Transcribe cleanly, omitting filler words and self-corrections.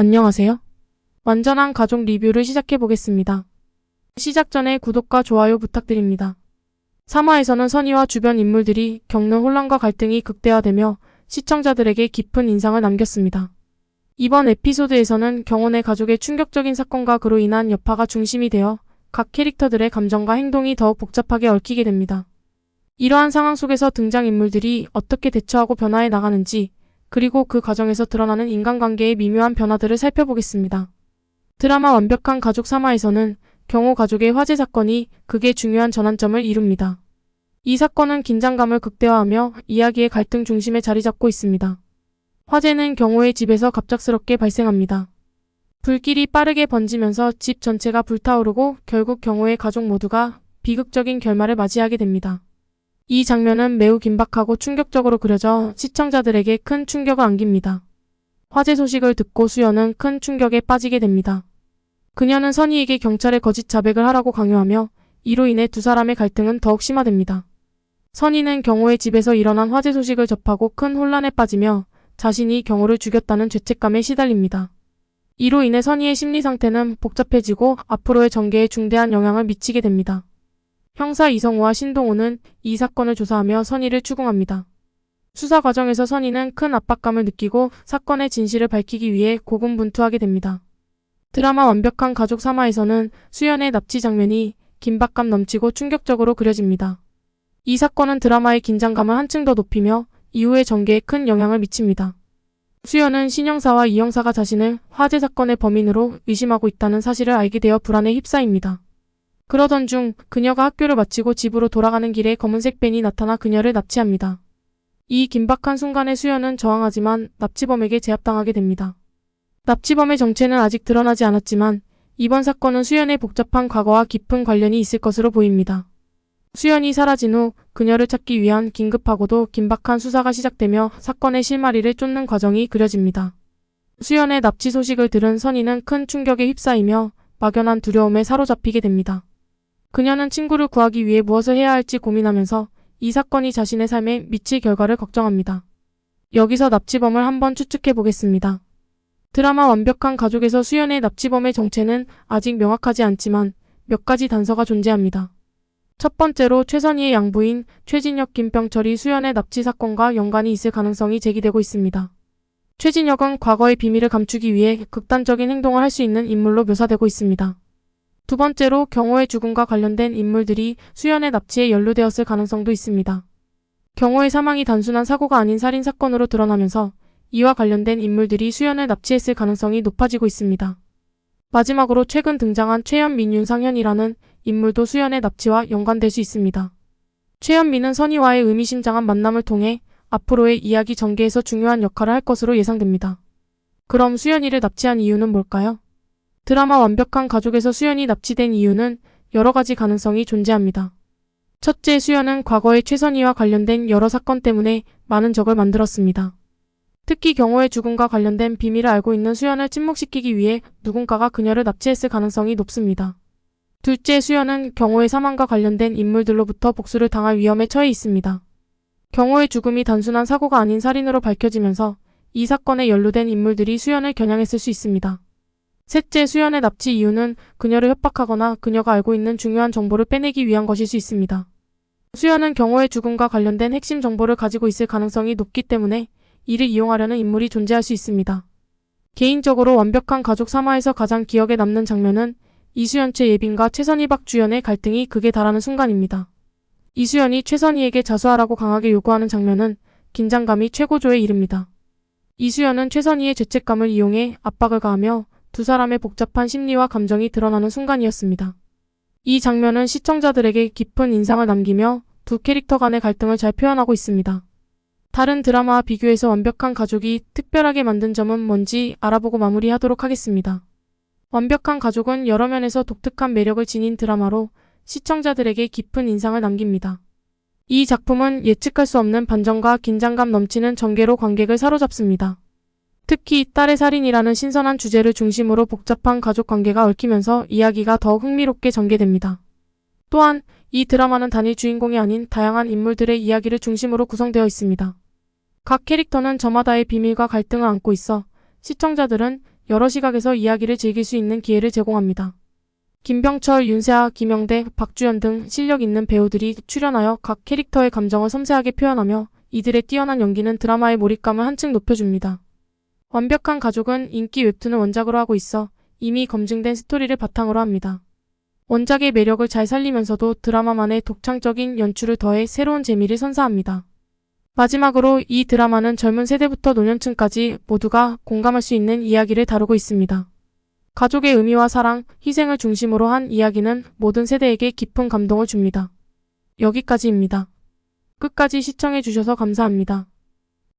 안녕하세요. 완전한 가족 리뷰를 시작해 보겠습니다. 시작 전에 구독과 좋아요 부탁드립니다. 3화에서는 선희와 주변 인물들이 겪는 혼란과 갈등이 극대화되며 시청자들에게 깊은 인상을 남겼습니다. 이번 에피소드에서는 경원의 가족의 충격적인 사건과 그로 인한 여파가 중심이 되어 각 캐릭터들의 감정과 행동이 더욱 복잡하게 얽히게 됩니다. 이러한 상황 속에서 등장인물들이 어떻게 대처하고 변화해 나가는지, 그리고 그 과정에서 드러나는 인간관계의 미묘한 변화들을 살펴보겠습니다. 드라마 완벽한 가족 3화에서는 경호 가족의 화재 사건이 극의 중요한 전환점을 이룹니다. 이 사건은 긴장감을 극대화하며 이야기의 갈등 중심에 자리 잡고 있습니다. 화재는 경호의 집에서 갑작스럽게 발생합니다. 불길이 빠르게 번지면서 집 전체가 불타오르고 결국 경호의 가족 모두가 비극적인 결말을 맞이하게 됩니다. 이 장면은 매우 긴박하고 충격적으로 그려져 시청자들에게 큰 충격을 안깁니다. 화재 소식을 듣고 수연은 큰 충격에 빠지게 됩니다. 그녀는 선희에게 경찰에 거짓 자백을 하라고 강요하며 이로 인해 두 사람의 갈등은 더욱 심화됩니다. 선희는 경호의 집에서 일어난 화재 소식을 접하고 큰 혼란에 빠지며 자신이 경호를 죽였다는 죄책감에 시달립니다. 이로 인해 선희의 심리 상태는 복잡해지고 앞으로의 전개에 중대한 영향을 미치게 됩니다. 형사 이성우와 신동호는 이 사건을 조사하며 선희를 추궁합니다. 수사 과정에서 선희는 큰 압박감을 느끼고 사건의 진실을 밝히기 위해 고군분투하게 됩니다. 드라마 완벽한 가족 3화에서는 수연의 납치 장면이 긴박감 넘치고 충격적으로 그려집니다. 이 사건은 드라마의 긴장감을 한층 더 높이며 이후의 전개에 큰 영향을 미칩니다. 수연은 신형사와 이형사가 자신을 화재 사건의 범인으로 의심하고 있다는 사실을 알게 되어 불안에 휩싸입니다. 그러던 중 그녀가 학교를 마치고 집으로 돌아가는 길에 검은색 밴이 나타나 그녀를 납치합니다. 이 긴박한 순간에 수연은 저항하지만 납치범에게 제압당하게 됩니다. 납치범의 정체는 아직 드러나지 않았지만 이번 사건은 수연의 복잡한 과거와 깊은 관련이 있을 것으로 보입니다. 수연이 사라진 후 그녀를 찾기 위한 긴급하고도 긴박한 수사가 시작되며 사건의 실마리를 쫓는 과정이 그려집니다. 수연의 납치 소식을 들은 선희는 큰 충격에 휩싸이며 막연한 두려움에 사로잡히게 됩니다. 그녀는 친구를 구하기 위해 무엇을 해야 할지 고민하면서 이 사건이 자신의 삶에 미칠 결과를 걱정합니다. 여기서 납치범을 한번 추측해 보겠습니다. 드라마 완벽한 가족에서 수연의 납치범의 정체는 아직 명확하지 않지만 몇 가지 단서가 존재합니다. 첫 번째로 최선희의 양부인 최진혁 김병철이 수연의 납치 사건과 연관이 있을 가능성이 제기되고 있습니다. 최진혁은 과거의 비밀을 감추기 위해 극단적인 행동을 할 수 있는 인물로 묘사되고 있습니다. 두 번째로 경호의 죽음과 관련된 인물들이 수연의 납치에 연루되었을 가능성도 있습니다. 경호의 사망이 단순한 사고가 아닌 살인사건으로 드러나면서 이와 관련된 인물들이 수연을 납치했을 가능성이 높아지고 있습니다. 마지막으로 최근 등장한 최현민 윤상현이라는 인물도 수연의 납치와 연관될 수 있습니다. 최현민은 선희와의 의미심장한 만남을 통해 앞으로의 이야기 전개에서 중요한 역할을 할 것으로 예상됩니다. 그럼 수연이를 납치한 이유는 뭘까요? 드라마 완벽한 가족에서 수연이 납치된 이유는 여러 가지 가능성이 존재합니다. 첫째, 수연은 과거의 최선희와 관련된 여러 사건 때문에 많은 적을 만들었습니다. 특히 경호의 죽음과 관련된 비밀을 알고 있는 수연을 침묵시키기 위해 누군가가 그녀를 납치했을 가능성이 높습니다. 둘째, 수연은 경호의 사망과 관련된 인물들로부터 복수를 당할 위험에 처해 있습니다. 경호의 죽음이 단순한 사고가 아닌 살인으로 밝혀지면서 이 사건에 연루된 인물들이 수연을 겨냥했을 수 있습니다. 셋째, 수연의 납치 이유는 그녀를 협박하거나 그녀가 알고 있는 중요한 정보를 빼내기 위한 것일 수 있습니다. 수연은 경호의 죽음과 관련된 핵심 정보를 가지고 있을 가능성이 높기 때문에 이를 이용하려는 인물이 존재할 수 있습니다. 개인적으로 완벽한 가족 3화에서 가장 기억에 남는 장면은 이수연 최예빈과 최선희 박주연의 갈등이 극에 달하는 순간입니다. 이수연이 최선희에게 자수하라고 강하게 요구하는 장면은 긴장감이 최고조에 이릅니다. 이수연은 최선희의 죄책감을 이용해 압박을 가하며 두 사람의 복잡한 심리와 감정이 드러나는 순간이었습니다. 이 장면은 시청자들에게 깊은 인상을 남기며 두 캐릭터 간의 갈등을 잘 표현하고 있습니다. 다른 드라마와 비교해서 완벽한 가족이 특별하게 만든 점은 뭔지 알아보고 마무리하도록 하겠습니다. 완벽한 가족은 여러 면에서 독특한 매력을 지닌 드라마로 시청자들에게 깊은 인상을 남깁니다. 이 작품은 예측할 수 없는 반전과 긴장감 넘치는 전개로 관객을 사로잡습니다. 특히 딸의 살인이라는 신선한 주제를 중심으로 복잡한 가족 관계가 얽히면서 이야기가 더욱 흥미롭게 전개됩니다. 또한 이 드라마는 단일 주인공이 아닌 다양한 인물들의 이야기를 중심으로 구성되어 있습니다. 각 캐릭터는 저마다의 비밀과 갈등을 안고 있어 시청자들은 여러 시각에서 이야기를 즐길 수 있는 기회를 제공합니다. 김병철, 윤세아, 김영대, 박주연 등 실력 있는 배우들이 출연하여 각 캐릭터의 감정을 섬세하게 표현하며 이들의 뛰어난 연기는 드라마의 몰입감을 한층 높여줍니다. 완벽한 가족은 인기 웹툰을 원작으로 하고 있어 이미 검증된 스토리를 바탕으로 합니다. 원작의 매력을 잘 살리면서도 드라마만의 독창적인 연출을 더해 새로운 재미를 선사합니다. 마지막으로 이 드라마는 젊은 세대부터 노년층까지 모두가 공감할 수 있는 이야기를 다루고 있습니다. 가족의 의미와 사랑, 희생을 중심으로 한 이야기는 모든 세대에게 깊은 감동을 줍니다. 여기까지입니다. 끝까지 시청해 주셔서 감사합니다.